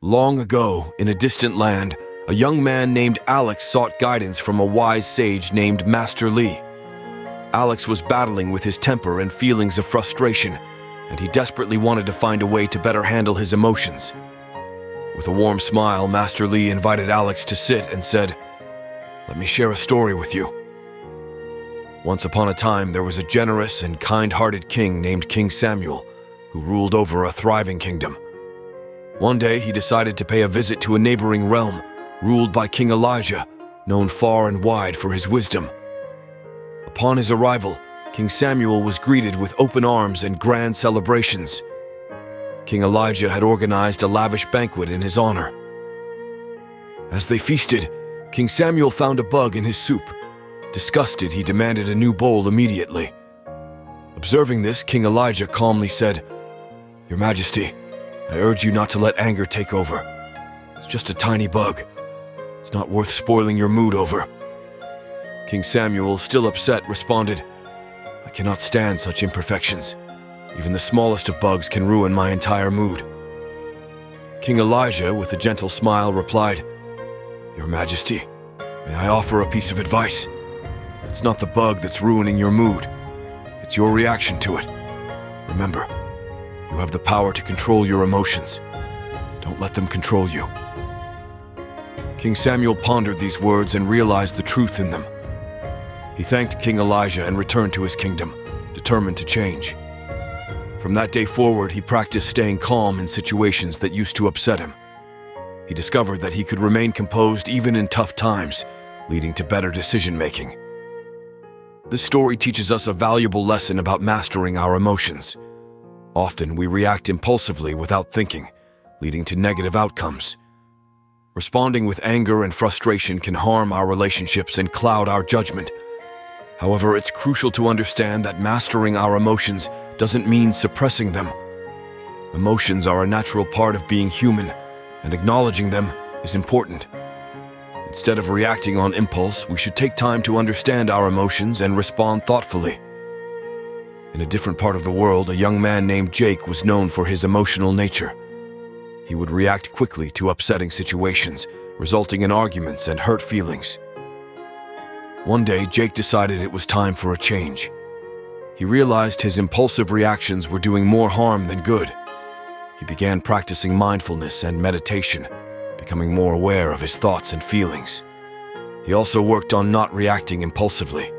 Long ago, in a distant land, a young man named Alex sought guidance from a wise sage named Master Li. Alex was battling with his temper and feelings of frustration, and he desperately wanted to find a way to better handle his emotions. With a warm smile, Master Li invited Alex to sit and said, "Let me share a story with you." Once upon a time, there was a generous and kind-hearted king named King Samuel, who ruled over a thriving kingdom. One day, he decided to pay a visit to a neighboring realm, ruled by King Elijah, known far and wide for his wisdom. Upon his arrival, King Samuel was greeted with open arms and grand celebrations. King Elijah had organized a lavish banquet in his honor. As they feasted, King Samuel found a bug in his soup. Disgusted, he demanded a new bowl immediately. Observing this, King Elijah calmly said, "Your Majesty, I urge you not to let anger take over. It's just a tiny bug. It's not worth spoiling your mood over." King Samuel, still upset, responded, "I cannot stand such imperfections. Even the smallest of bugs can ruin my entire mood." King Elijah, with a gentle smile, replied, "Your Majesty, may I offer a piece of advice? It's not the bug that's ruining your mood. It's your reaction to it. Remember, you have the power to control your emotions. Don't let them control you." King Samuel pondered these words and realized the truth in them. He thanked King Elijah and returned to his kingdom, determined to change. From that day forward, he practiced staying calm in situations that used to upset him. He discovered that he could remain composed even in tough times, leading to better decision-making. This story teaches us a valuable lesson about mastering our emotions. Often, we react impulsively without thinking, leading to negative outcomes. Responding with anger and frustration can harm our relationships and cloud our judgment. However, it's crucial to understand that mastering our emotions doesn't mean suppressing them. Emotions are a natural part of being human, and acknowledging them is important. Instead of reacting on impulse, we should take time to understand our emotions and respond thoughtfully. In a different part of the world, a young man named Jake was known for his emotional nature. He would react quickly to upsetting situations, resulting in arguments and hurt feelings. One day, Jake decided it was time for a change. He realized his impulsive reactions were doing more harm than good. He began practicing mindfulness and meditation, becoming more aware of his thoughts and feelings. He also worked on not reacting impulsively.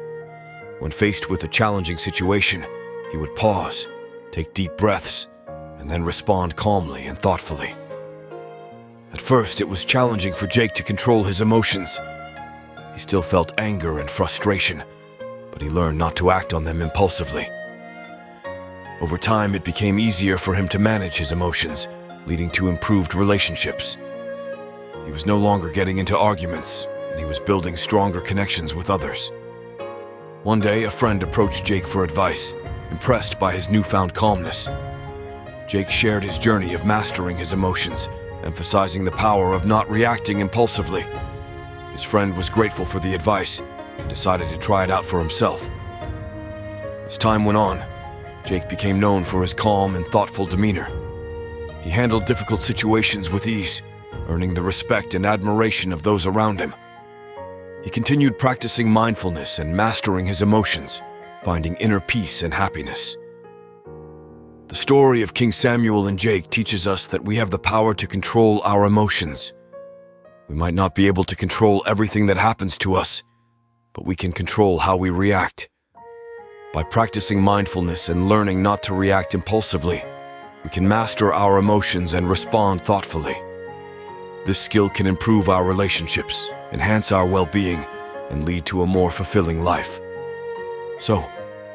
When faced with a challenging situation, he would pause, take deep breaths, and then respond calmly and thoughtfully. At first, it was challenging for Jake to control his emotions. He still felt anger and frustration, but he learned not to act on them impulsively. Over time, it became easier for him to manage his emotions, leading to improved relationships. He was no longer getting into arguments, and he was building stronger connections with others. One day, a friend approached Jake for advice, impressed by his newfound calmness. Jake shared his journey of mastering his emotions, emphasizing the power of not reacting impulsively. His friend was grateful for the advice and decided to try it out for himself. As time went on, Jake became known for his calm and thoughtful demeanor. He handled difficult situations with ease, earning the respect and admiration of those around him. He continued practicing mindfulness and mastering his emotions, finding inner peace and happiness. The story of King Samuel and Jake teaches us that we have the power to control our emotions. We might not be able to control everything that happens to us, but we can control how we react. By practicing mindfulness and learning not to react impulsively, we can master our emotions and respond thoughtfully. This skill can improve our relationships, enhance our well-being, and lead to a more fulfilling life. So,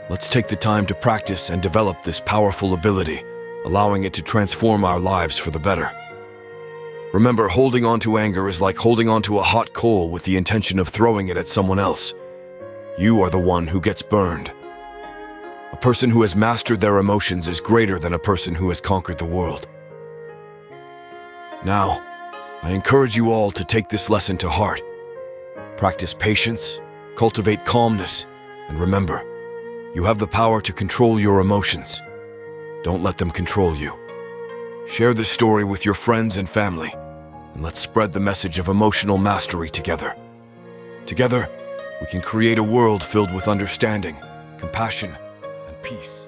let's take the time to practice and develop this powerful ability, allowing it to transform our lives for the better. Remember, holding on to anger is like holding on to a hot coal with the intention of throwing it at someone else. You are the one who gets burned. A person who has mastered their emotions is greater than a person who has conquered the world. Now, I encourage you all to take this lesson to heart. Practice patience, cultivate calmness, and remember, you have the power to control your emotions. Don't let them control you. Share this story with your friends and family, and let's spread the message of emotional mastery together. Together, we can create a world filled with understanding, compassion, and peace.